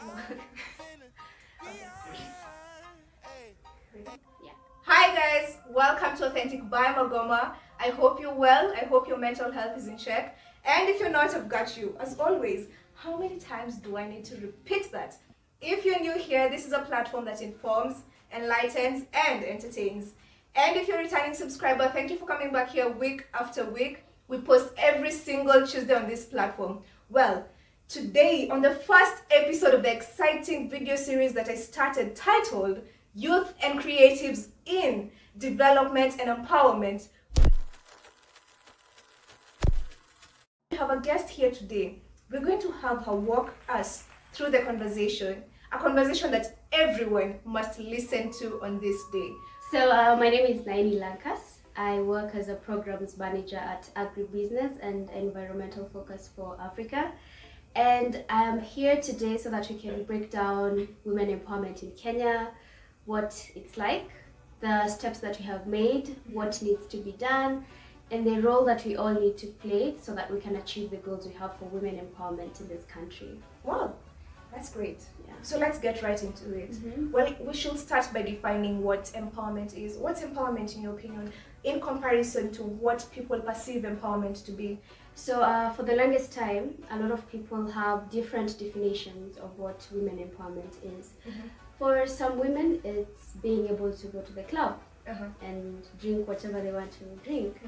Yeah. Hi guys, welcome to Authentic by Magoma. I hope you're well. I hope your mental health is in check. And if you're not, I've got you. As always, how many times do I need to repeat that? If you're new here, this is a platform that informs, enlightens, and entertains. And if you're a returning subscriber, thank you for coming back here week after week. We post every single Tuesday on this platform. Well, today, on the first episode of the exciting video series that I started titled Youth and Creatives in Development and Empowerment, we have a guest here today. We're going to have her walk us through the conversation, a conversation that everyone must listen to on this day. So my name is NAINI LANKAS. I work as a programs manager at Agribusiness and Environmental Focus for Africa. And I'm here today so that we can break down women empowerment in Kenya, what it's like, the steps that we have made, what needs to be done, and the role that we all need to play so that we can achieve the goals we have for women empowerment in this country. Wow, that's great. Yeah. So let's get right into it. Well, we should start by defining what empowerment is. What's empowerment in your opinion in comparison to what people perceive empowerment to be? So for the longest time, a lot of people have different definitions of what women empowerment is. For some women, it's being able to go to the club and drink whatever they want to drink.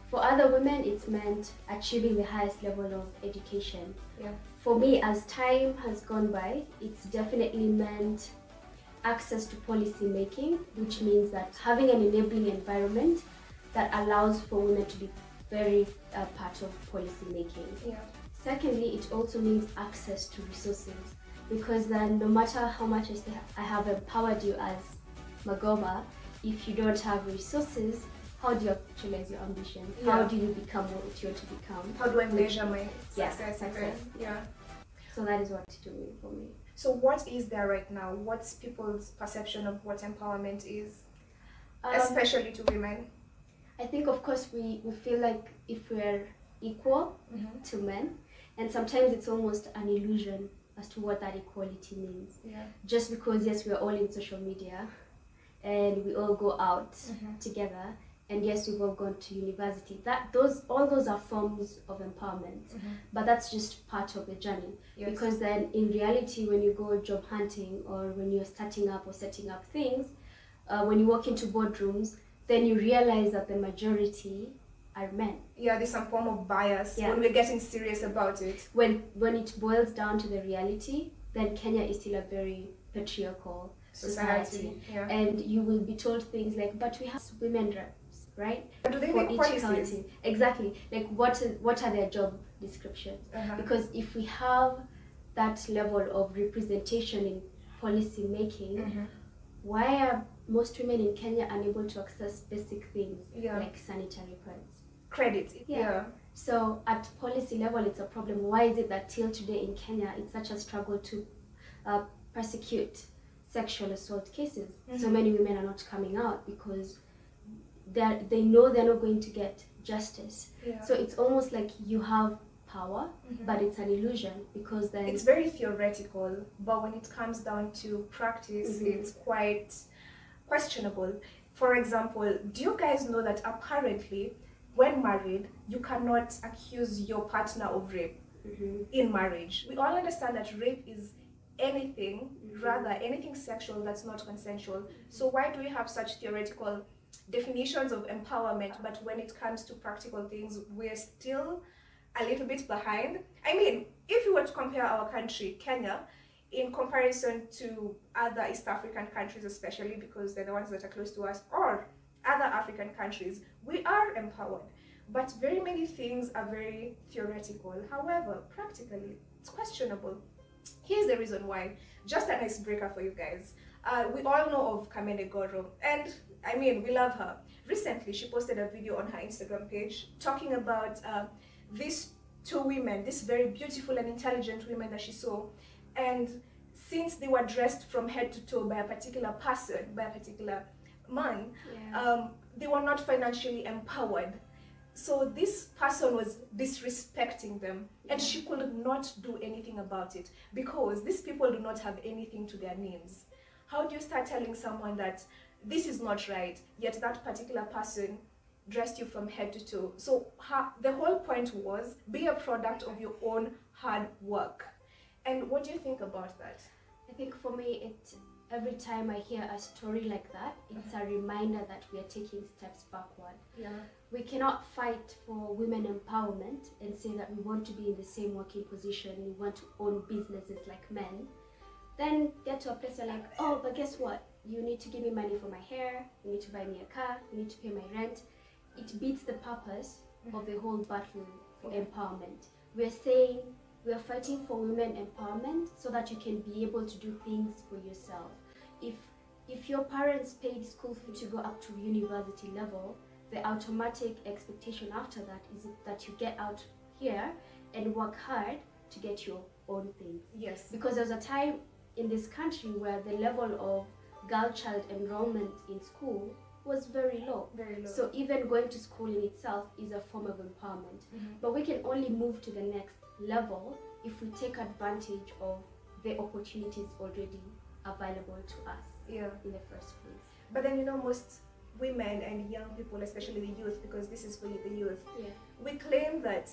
For other women, it's meant achieving the highest level of education. Yeah. For me, as time has gone by, it's definitely meant access to policy making, which means that having an enabling environment that allows for women to be very part of policy making. Yeah. Secondly, it also means access to resources, because then no matter how much I have empowered you as Magoma, if you don't have resources, how do you actualize your ambition? Yeah. How do you become what you want to become? How do I measure my Yeah, success? Yeah. So that is what to do for me. So what is there right now? What's people's perception of what empowerment is, especially to women? I think, of course, we feel like if we're equal to men, and sometimes it's almost an illusion as to what that equality means. Yeah. Just because, yes, we're all in social media and we all go out together, and yes, we've all gone to university. All those are forms of empowerment, but that's just part of the journey. Yes. Because then in reality, when you go job hunting or when you're starting up or setting up things, when you walk into boardrooms, then you realize that the majority are men. Yeah, there's some form of bias Yeah. when we're getting serious about it. When it boils down to the reality, then Kenya is still a very patriarchal society. Yeah. And you will be told things like, but we have women reps, right? But do they For make each policies? county. Exactly. Like what are their job descriptions? Because if we have that level of representation in policy making, why are most women in Kenya unable to access basic things like sanitary pads? Credit. Yeah. So at policy level, it's a problem. Why is it that till today in Kenya, it's such a struggle to prosecute sexual assault cases? So many women are not coming out because they know they're not going to get justice. Yeah. So it's almost like you have power, but it's an illusion, because then It's very theoretical, but when it comes down to practice, it's quite questionable. For example, do you guys know that apparently when married, you cannot accuse your partner of rape in marriage? We all understand that rape is anything, rather anything sexual that's not consensual. So why do we have such theoretical definitions of empowerment, but when it comes to practical things, we're still a little bit behind? I mean, if you were to compare our country, Kenya, in comparison to other East African countries, especially because they're the ones that are close to us, or other African countries, we are empowered. But very many things are very theoretical. However, practically, it's questionable. Here's the reason why. Just an icebreaker for you guys. We all know of Kamene, and I mean, we love her. Recently, she posted a video on her Instagram page talking about these two women, these very beautiful and intelligent women that she saw. And since they were dressed from head to toe by a particular person, by a particular man, they were not financially empowered. So this person was disrespecting them, and she could not do anything about it because these people do not have anything to their names. How do you start telling someone that this is not right, yet that particular person dressed you from head to toe? So the whole point was, be a product of your own hard work. And what do you think about that? I think for me, every time I hear a story like that, it's a reminder that we are taking steps backward. Yeah. We cannot fight for women empowerment and say that we want to be in the same working position, we want to own businesses like men, then get to a place where like, oh, but guess what? You need to give me money for my hair, you need to buy me a car, you need to pay my rent. It beats the purpose of the whole battle for empowerment. We're saying we are fighting for women empowerment so that you can be able to do things for yourself. If your parents paid school fee to go up to university level, the automatic expectation after that is that you get out here and work hard to get your own things. Yes. Because there's a time in this country where the level of girl child enrollment in school was very low. Very low. So even going to school in itself is a form of empowerment. But we can only move to the next level if we take advantage of the opportunities already available to us in the first place. But then, you know, most women and young people, especially the youth, because this is for the youth, we claim that,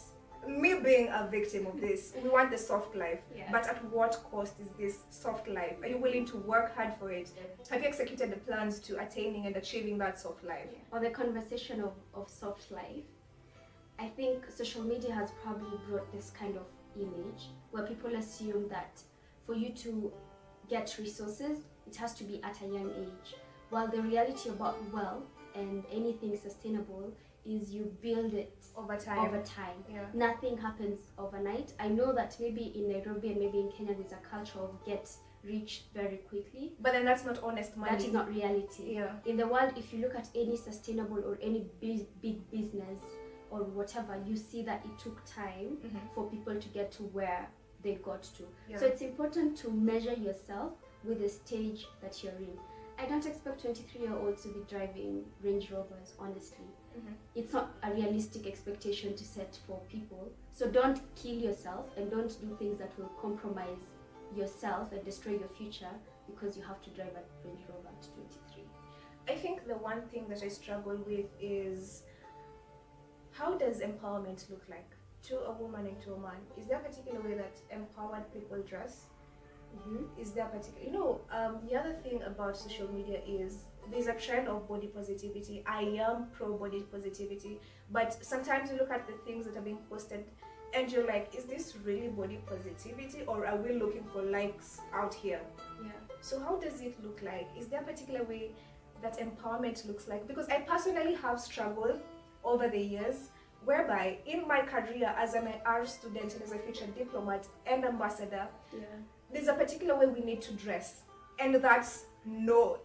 me being a victim of this, we want the soft life, but at what cost is this soft life? Are you willing to work hard for it? Have you executed the plans to attaining and achieving that soft life? On the conversation of soft life, I think social media has probably brought this kind of image where people assume that for you to get resources, it has to be at a young age. While the reality about wealth and anything sustainable is you build it over time. Nothing happens overnight. I know that maybe in Nairobi and maybe in Kenya there's a culture of get rich very quickly. But then that's not honest money. That is not reality. In the world, if you look at any sustainable or any big business or whatever, you see that it took time for people to get to where they got to. So it's important to measure yourself with the stage that you're in. I don't expect 23-year-olds to be driving Range Rovers, honestly. It's not a realistic expectation to set for people. So don't kill yourself and don't do things that will compromise yourself and destroy your future because you have to drive a Range Rover at 23. I think the one thing that I struggle with is, how does empowerment look like to a woman and to a man? Is there a particular way that empowered people dress? Is there a particular, you know, the other thing about social media is there's a trend of body positivity. I am pro body positivity, but sometimes you look at the things that are being posted and you're like, is this really body positivity, or are we looking for likes out here? So how does it look like? Is there a particular way that empowerment looks like? Because I personally have struggled over the years whereby in my career as an IR student and as a future diplomat and ambassador, there's a particular way we need to dress, and that's no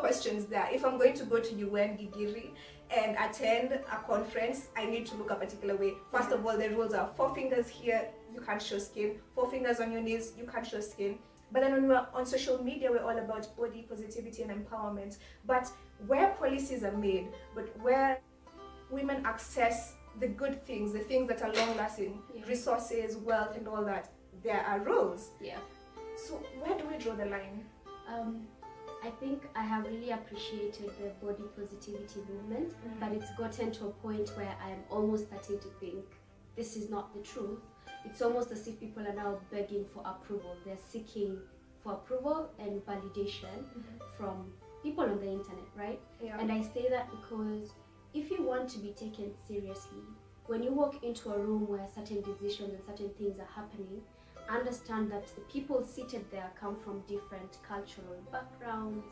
questions there. If I'm going to go to UN Gigiri and attend a conference, I need to look a particular way. First of all, the rules are 4 fingers here, you can't show skin, 4 fingers on your knees, you can't show skin. But then when we're on social media, we're all about body positivity and empowerment. But where policies are made, but where women access the good things, the things that are long-lasting, resources, wealth and all that, there are rules. So where do we draw the line? I think I have really appreciated the body positivity movement, but it's gotten to a point where I am almost starting to think this is not the truth. It's almost as if people are now begging for approval. They're seeking for approval and validation from people on the internet, right? And I say that because if you want to be taken seriously, when you walk into a room where certain decisions and certain things are happening, understand that the people seated there come from different cultural backgrounds,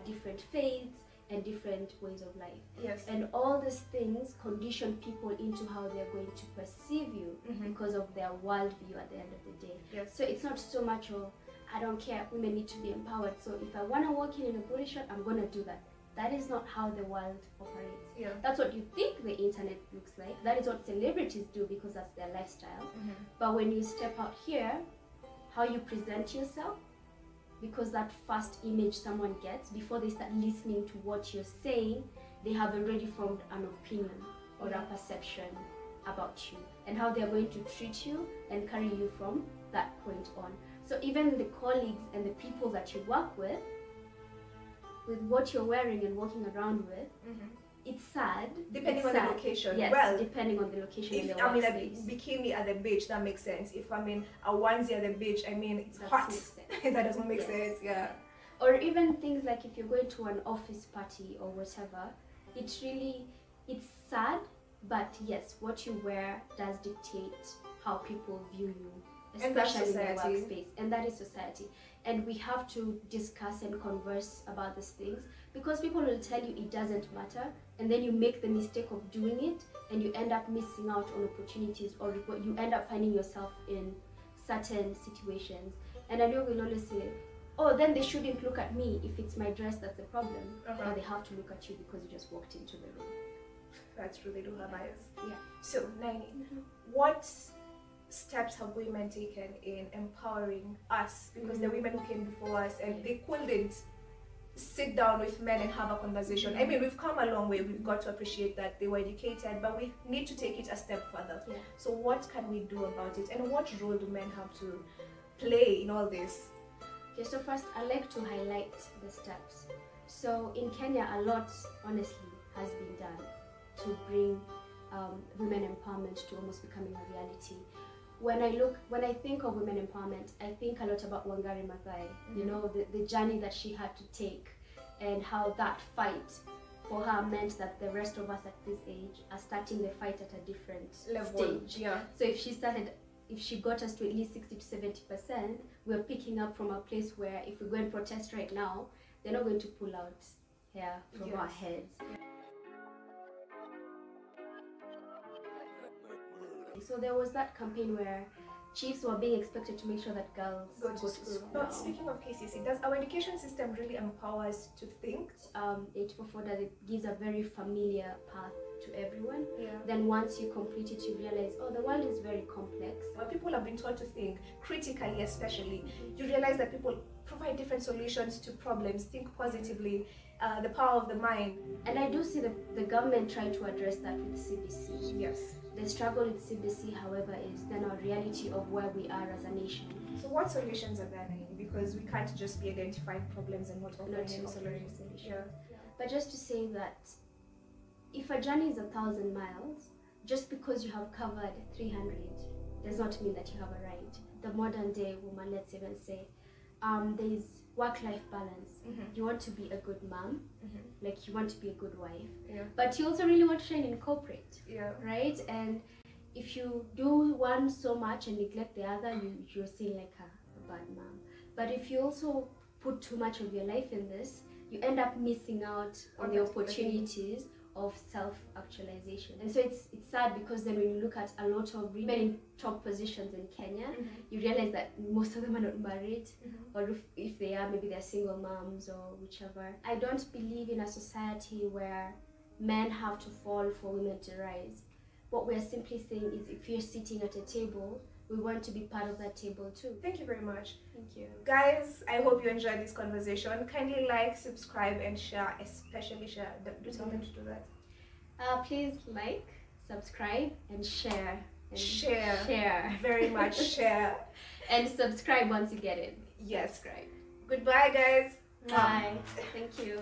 different faiths, and different ways of life. And all these things condition people into how they're going to perceive you because of their worldview at the end of the day. So it's not so much of, I don't care, women need to be empowered, so if I want to walk in a body shot, I'm going to do that. That is not how the world operates. That's what you think the internet looks like. That is what celebrities do because that's their lifestyle. But when you step out here, how you present yourself, because that first image someone gets, before they start listening to what you're saying, they have already formed an opinion or a perception about you, and how they're going to treat you and carry you from that point on. So even the colleagues and the people that you work with what you're wearing and walking around with, it's sad. Depending on the location. Yes, well, depending on the location. If I'm in a bikini at the beach, that makes sense. If I'm in a onesie at the beach, I mean, it's hot. That doesn't make sense, yeah. Or even things like if you're going to an office party or whatever, it's sad, but yes, what you wear does dictate how people view you, especially in the workspace. And that is society. And we have to discuss and converse about these things, because people will tell you it doesn't matter, and then you make the mistake of doing it and you end up missing out on opportunities, or you end up finding yourself in certain situations. And I know we'll always say, oh, then they shouldn't look at me if it's my dress that's the problem. But they have to look at you because you just walked into the room. That's true, they do have eyes. Yeah. So, NAINI, what steps have women taken in empowering us? Because the women who came before us, and they couldn't sit down with men and have a conversation. I mean, we've come a long way. We've got to appreciate that they were educated, but we need to take it a step further. Yeah. So what can we do about it? And what role do men have to play in all this? Okay, so first, I'd like to highlight the steps. So in Kenya, a lot, honestly, has been done to bring women empowerment to almost becoming a reality. When I think of women empowerment, I think a lot about Wangari Maathai, you know, the journey that she had to take, and how that fight for her meant that the rest of us at this age are starting the fight at a different stage. Yeah. So if she got us to at least 60 to 70%, we're picking up from a place where if we go and protest right now, they're not going to pull out hair from our heads. So there was that campaign where chiefs were being expected to make sure that girls go to school. But speaking of KCC, does our education system really empower us to think? 844 that it gives a very familiar path to everyone. Yeah. Then once you complete it, you realize, oh, the world is very complex. When people have been taught to think critically, especially, you realize that people provide different solutions to problems, think positively, the power of the mind. And I do see the government trying to address that with CBC. Yes. The struggle with CBC, however, is then our reality of where we are as a nation. So what solutions are there, NAINI? Because we can't just be identifying problems and not offering any solution. Yeah. But just to say that if a journey is 1,000 miles, just because you have covered 300 does not mean that you have arrived. The modern day woman, let's even say, there is work-life balance. You want to be a good mom, like you want to be a good wife, but you also really want to shine in corporate, right? And if you do one so much and neglect the other, you're seen like a bad mom. But if you also put too much of your life in this, you end up missing out on the opportunities of self-actualization. And so it's sad, because then when you look at a lot of women in top positions in Kenya, you realize that most of them are not married, or if they are, maybe they're single moms or whichever. I don't believe in a society where men have to fall for women to rise. What we're simply saying is, if you're sitting at a table, we want to be part of that table too. Thank you very much. Thank you. Guys, I hope you enjoyed this conversation. Kindly like, subscribe, and share, especially share. Do tell them to do that. Please like, subscribe, and share. Share. Very much share. And subscribe once you get it. Yes. Subscribe. Goodbye, guys. Bye. Thank you.